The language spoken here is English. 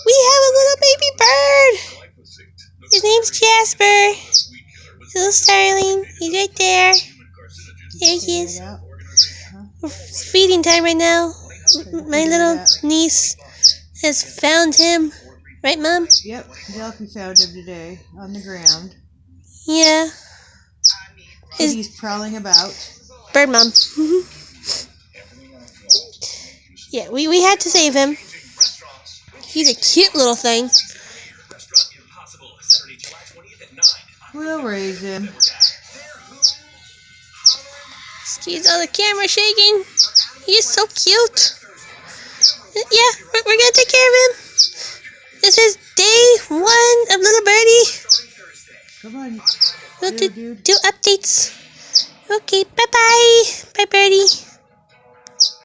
We have a little baby bird. His name's Jasper. Little Starling. He's right there. There he is. It's feeding time right now. My little niece has found him. Right, Mom? Yep, Delphi found him today on the ground. Yeah. He's prowling about. Bird Mom. Yeah, we had to save him. He's a cute little thing. We'll raise him. Excuse all the camera shaking. He's so cute. Yeah, we're gonna take care of him. This is day 1 of little birdie. Come on. We'll do updates. Okay, bye-bye. Bye, birdie.